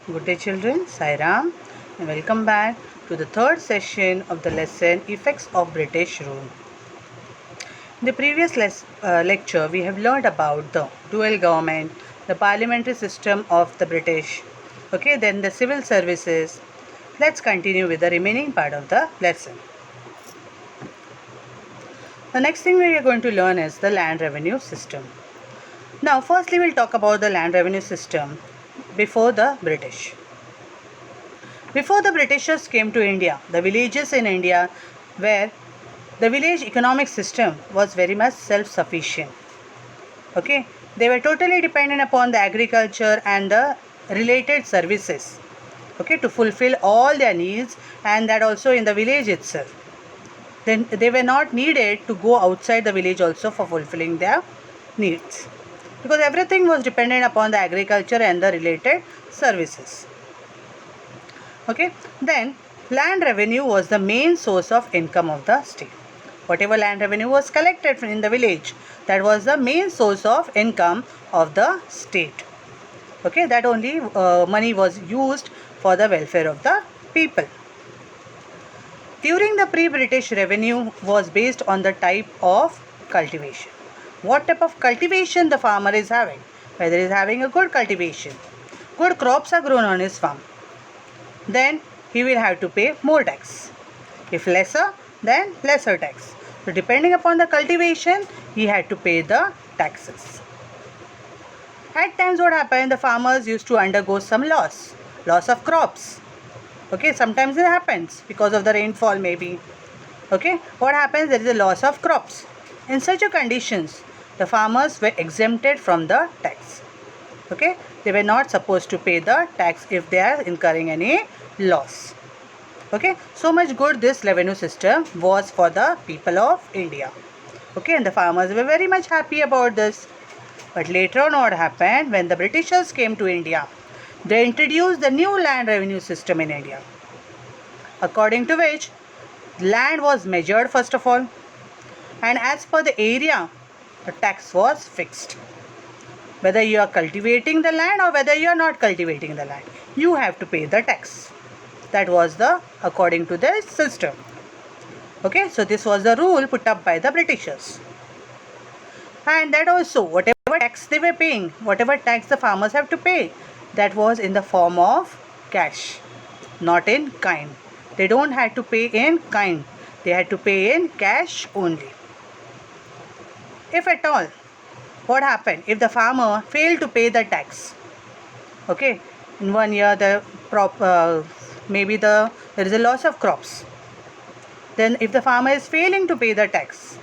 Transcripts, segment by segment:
Good day children, Sai Ram, and welcome back to the third session of the lesson Effects of British Rule. In the previous lecture, we have learned about the dual government, the parliamentary system of the British, then the civil services. Let's continue with the remaining part of the lesson. The next thing we are going to learn is the land revenue system. Now, firstly, we'll talk about the land revenue system before the British. Before the Britishers came to India, the villages in India where the village economic system was very much self-sufficient. They were totally dependent upon the agriculture and the related services. To fulfill all their needs, and that also in the village itself. Then they were not needed to go outside the village also for fulfilling their needs, because everything was dependent upon the agriculture and the related services. Then land revenue was the main source of income of the state. Whatever land revenue was collected in the village, that was the main source of income of the state. That only money was used for the welfare of the people. During the pre-British, revenue was based on the type of cultivation. What type of cultivation the farmer is having, whether he is having a good cultivation, good crops are grown on his farm, then he will have to pay more tax. If lesser, then lesser tax. So depending upon the cultivation, he had to pay the taxes. At times what happened, the farmers used to undergo some loss of crops. Sometimes it happens because of the rainfall maybe. What happens, there is a loss of crops. In such a conditions, the farmers were exempted from the tax. They were not supposed to pay the tax if they are incurring any loss. So much good this revenue system was for the people of India. And the farmers were very much happy about this. But later on what happened, when the Britishers came to India, they introduced the new land revenue system in India, according to which land was measured first of all, and as per the area, the tax was fixed. Whether you are cultivating the land or whether you are not cultivating the land, you have to pay the tax. That was the according to the system. So this was the rule put up by the Britishers. And that also, whatever tax they were paying, whatever tax the farmers have to pay, that was in the form of cash, not in kind. They don't have to pay in kind. They had to pay in cash only. If at all, what happened? If the farmer failed to pay the tax, in 1 year the maybe there is a loss of crops. Then if the farmer is failing to pay the tax,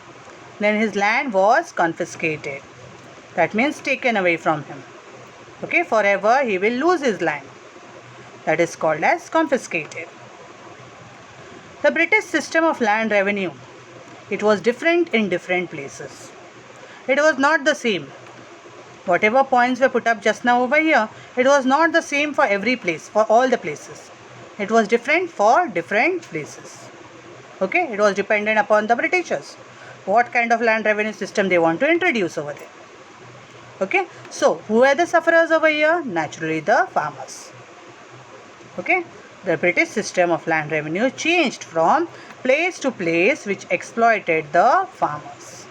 then his land was confiscated. That means taken away from him. Forever he will lose his land. That is called as confiscated. The British system of land revenue, it was different in different places. It was not the same. Whatever points were put up just now over here, it was not the same for every place, for all the places. It was different for different places. It was dependent upon the Britishers. What kind of land revenue system they want to introduce over there. So who are the sufferers over here? Naturally the farmers. The British system of land revenue changed from place to place, which exploited the farmers.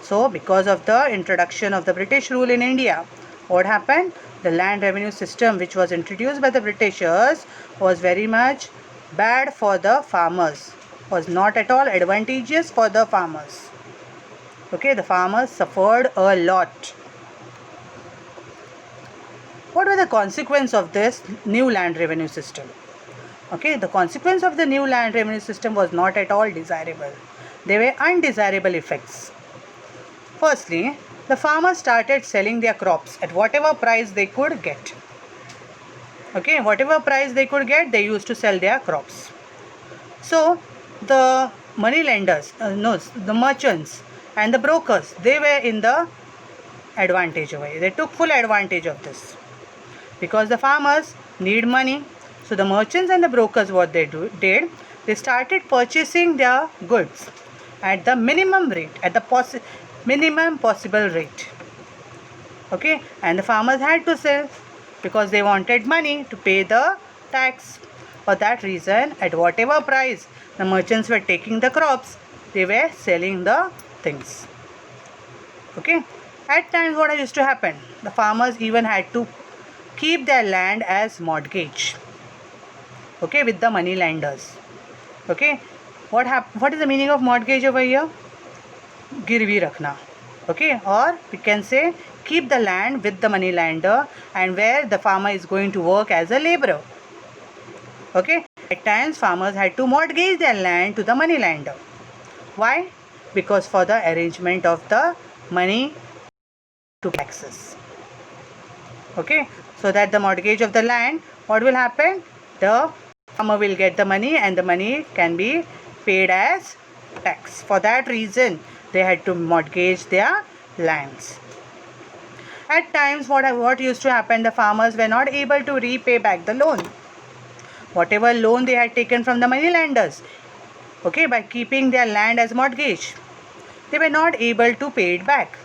So because of the introduction of the British rule in India, what happened? The land revenue system which was introduced by the Britishers was very much bad for the farmers, was not at all advantageous for the farmers. The farmers suffered a lot. What were the consequences of this new land revenue system? The consequence of the new land revenue system was not at all desirable. There were undesirable effects. Firstly, the farmers started selling their crops at whatever price they could get. Whatever price they could get, they used to sell their crops. So the money lenders, the merchants and the brokers, they were in the advantage over here. They took full advantage of this, because the farmers need money. So the merchants and the brokers, what they did, they started purchasing their goods at the minimum rate, at the minimum possible rate. And the farmers had to sell. because they wanted money to pay the tax. For that reason, at whatever price the merchants were taking the crops, they were selling the things. Okay. At times what used to happen? The farmers even had to keep their land as mortgage. Okay, with the money lenders. Okay. What is the meaning of mortgage over here? Girvi rakhna. Okay, or we can say keep the land with the money lender, and where the farmer is going to work as a laborer. Okay, at times farmers had to mortgage their land to the money lender. Why? Because for the arrangement of the money to taxes. Okay, so that the mortgage of the land, what will happen? The farmer will get the money and the money can be paid as tax. For that reason, they had to mortgage their lands. At times, what used to happen? The farmers were not able to repay back the loan. Whatever loan they had taken from the money lenders, okay, by keeping their land as mortgage, they were not able to pay it back.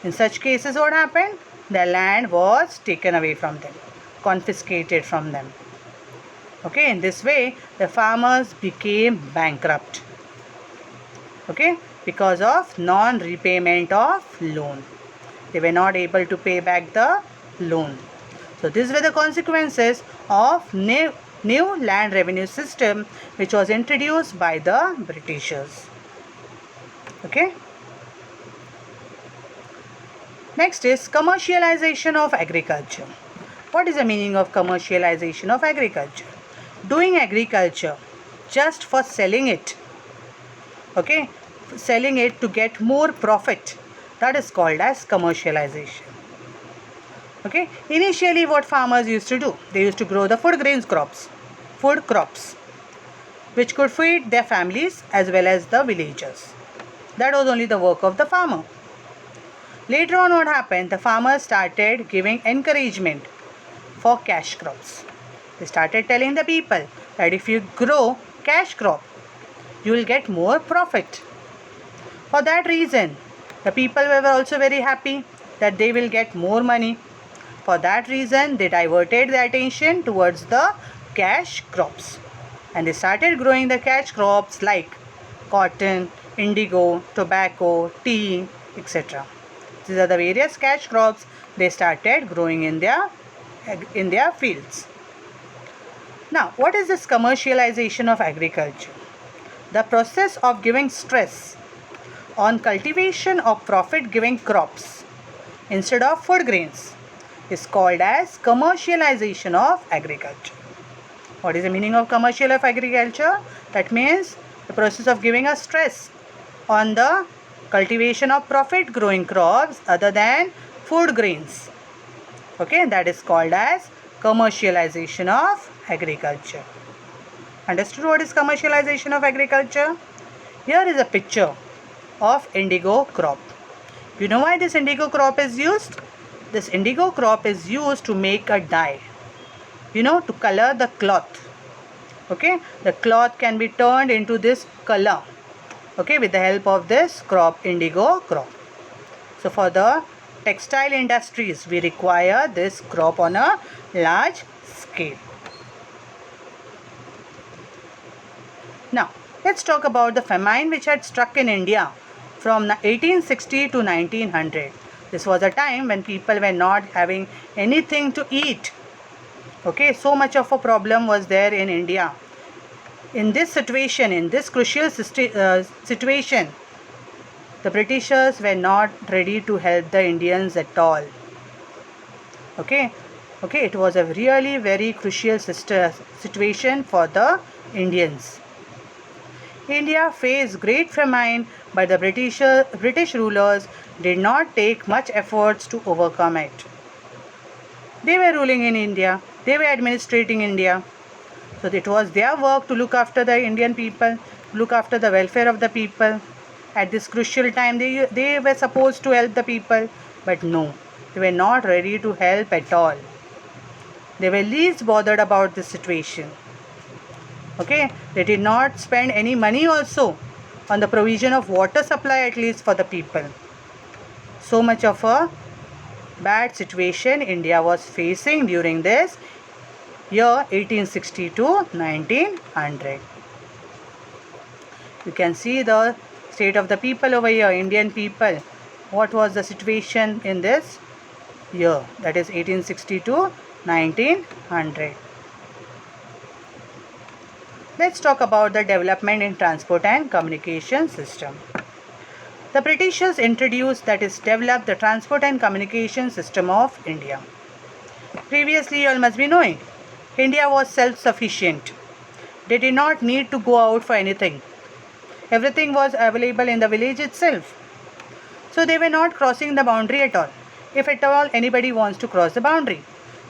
In such cases, what happened? Their land was taken away from them, confiscated from them. Okay, in this way, the farmers became bankrupt. Okay, because of non-repayment of loan. They were not able to pay back the loan. So these were the consequences of new land revenue system which was introduced by the Britishers. Okay. Next is commercialization of agriculture. What is the meaning of commercialization of agriculture? Doing agriculture just for selling it. Okay, selling it to get more profit. That is called as commercialization. Okay, initially what farmers used to do, they used to grow the food crops, which could feed their families as well as the villagers. That was only the work of the farmer. Later on, what happened? The farmers started giving encouragement for cash crops. They started telling the people that if you grow cash crop, you will get more profit. For that reason, the people were also very happy that they will get more money. For that reason, they diverted their attention towards the cash crops. And they started growing the cash crops like cotton, indigo, tobacco, tea, etc. These are the various cash crops they started growing in their fields. Now, what is this commercialization of agriculture? The process of giving stress on cultivation of profit-giving crops instead of food grains is called as commercialization of agriculture. What is the meaning of commercial of agriculture? That means the process of giving a stress on the cultivation of profit growing crops other than food grains. Okay, that is called as commercialization of agriculture. Understood what is commercialization of agriculture? Here is a picture of indigo crop. You know why this indigo crop is used? This indigo crop is used to make a dye. To color the cloth. Okay, the cloth can be turned into this color. Okay, with the help of this crop, indigo crop. So for the textile industries, we require this crop on a large scale. Now, let's talk about the famine which had struck in India from 1860 to 1900. This was a time when people were not having anything to eat. Okay, so much of a problem was there in India. In this situation, in this crucial situation, the Britishers were not ready to help the Indians at all. Okay, it was a really very crucial situation for the Indians. India faced great famine, but the British rulers did not take much efforts to overcome it. They were ruling in India. They were administrating India. So it was their work to look after the Indian people, look after the welfare of the people. At this crucial time, they were supposed to help the people, but no, they were not ready to help at all. They were least bothered about this situation. Okay, they did not spend any money also on the provision of water supply, at least for the people. So much of a bad situation India was facing during this year 1860 to 1900. You can see the state of the people over here, Indian people. What was the situation in this year, that is 1860 to 1900. Let's talk about the development in transport and communication system. The Britishers introduced, that is developed, the transport and communication system of India. Previously, you all must be knowing, India was self-sufficient. They did not need to go out for anything. Everything was available in the village itself. So they were not crossing the boundary at all. If at all anybody wants to cross the boundary,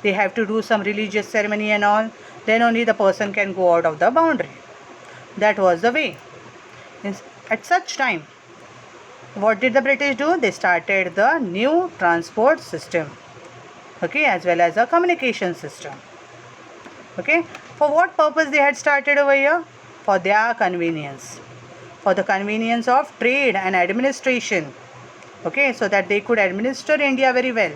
they have to do some religious ceremony and all. Then only the person can go out of the boundary. That was the way. At such time, what did the British do? They started the new transport system. Okay, as well as a communication system. Okay, for what purpose they had started over here? For their convenience. For the convenience of trade and administration. Okay, so that they could administer India very well.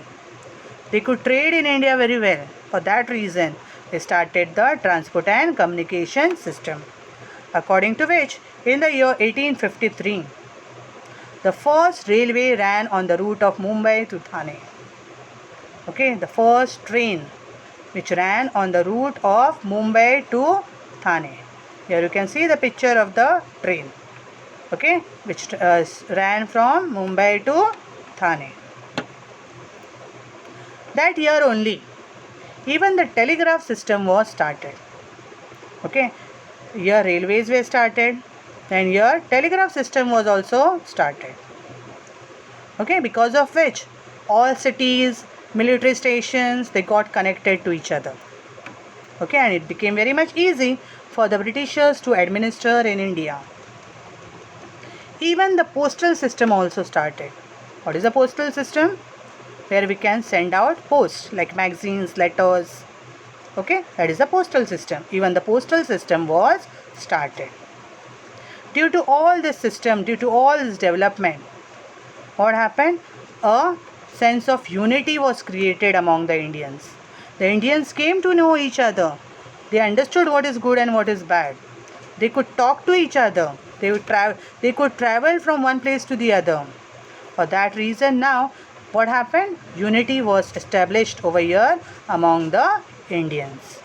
They could trade in India very well. For that reason, they started the transport and communication system. According to which, in the year 1853, the first railway ran on the route of Mumbai to Thane. Okay, the first train which ran on the route of Mumbai to Thane. Here you can see the picture of the train. Okay, which ran from Mumbai to Thane. That year only, even the telegraph system was started. Okay, here railways were started, and here telegraph system was also started. Okay, because of which all cities, military stations, they got connected to each other. Okay, and it became very much easy for the Britishers to administer in India. Even the postal system also started. What is the postal system? Where we can send out post like magazines, letters. Okay, that is the postal system. Even the postal system was started. Due to all this system, due to all this development, what happened? A sense of unity was created among the Indians. The Indians came to know each other. They understood what is good and what is bad. They could talk to each other. They could travel from one place to the other. For that reason now, what happened? Unity was established over here among the Indians.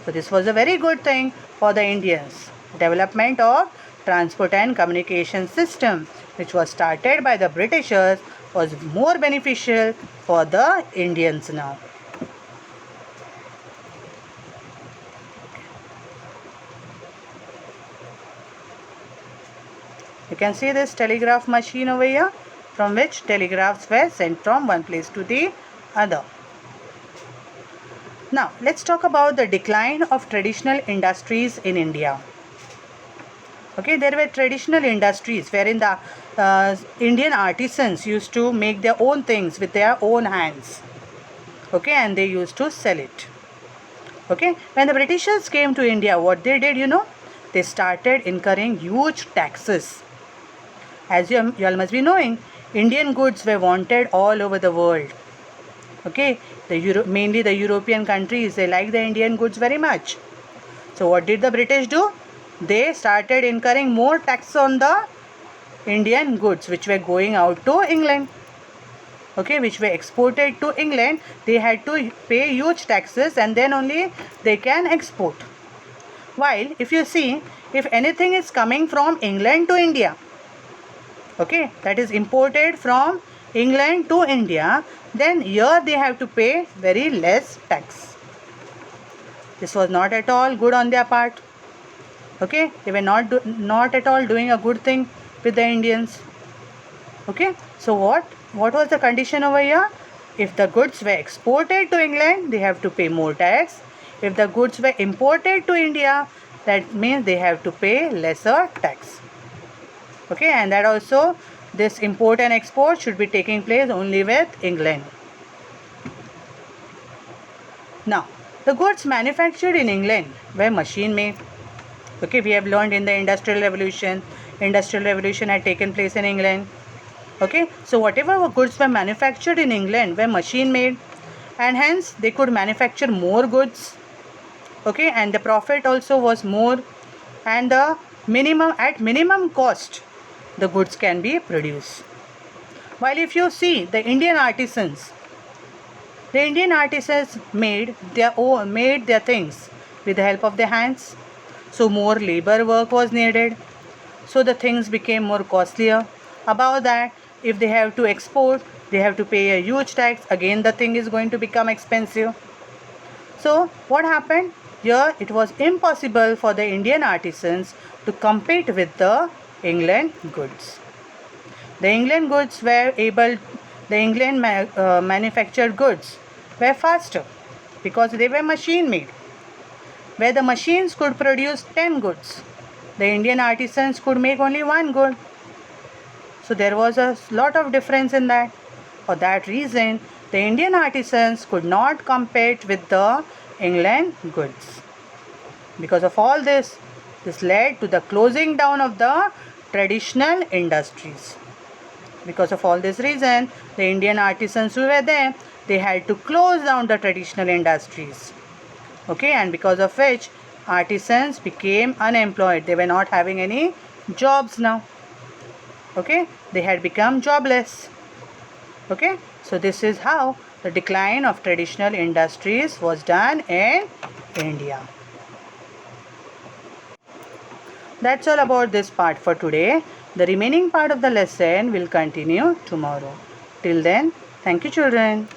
So this was a very good thing for the Indians. Development of transport and communication system, which was started by the Britishers, was more beneficial for the Indians now. You can see this telegraph machine over here, from which telegraphs were sent from one place to the other. Now, let's talk about the decline of traditional industries in India. Okay, there were traditional industries wherein the Indian artisans used to make their own things with their own hands. Okay, and they used to sell it. Okay, when the Britishers came to India, what they did, they started incurring huge taxes. As you all must be knowing, Indian goods were wanted all over the world. Okay, mainly the European countries, they like the Indian goods very much. So what did the British do? They started incurring more tax on the Indian goods which were going out to England. Okay, which were exported to England. They had to pay huge taxes and then only they can export. While if you see, if anything is coming from England to India, okay, that is imported from England to India, then here they have to pay very less tax. This was not at all good on their part. Okay, they were not at all doing a good thing with the Indians. Okay, so what was the condition over here? If the goods were exported to England, they have to pay more tax. If the goods were imported to India, that means they have to pay lesser tax. Okay, and that also, this import and export should be taking place only with England. Now, the goods manufactured in England were machine made. Okay, we have learned in the Industrial Revolution. Industrial Revolution had taken place in England. Okay, so whatever goods were manufactured in England were machine made, and hence they could manufacture more goods. Okay, and the profit also was more, and the minimum cost the goods can be produced. While if you see the Indian artisans made their things with the help of their hands, so more labor work was needed, so the things became more costlier. Above that, if they have to export, they have to pay a huge tax, again the thing is going to become expensive. So what happened here? It was impossible for the Indian artisans to compete with the England goods. The England goods were able, the England manufactured goods were faster because they were machine made. Where the machines could produce 10 goods, the Indian artisans could make only one good. So there was a lot of difference in that. For that reason, the Indian artisans could not compete with the England goods. Because of all this, this led to the closing down of the traditional industries. Because of all this reason, the Indian artisans who were there, they had to close down the traditional industries. Okay, and because of which artisans became unemployed. They were not having any jobs now. Okay, they had become jobless. Okay, so this is how the decline of traditional industries was done in India. That's all about this part for today. The remaining part of the lesson will continue tomorrow. Till then, thank you children.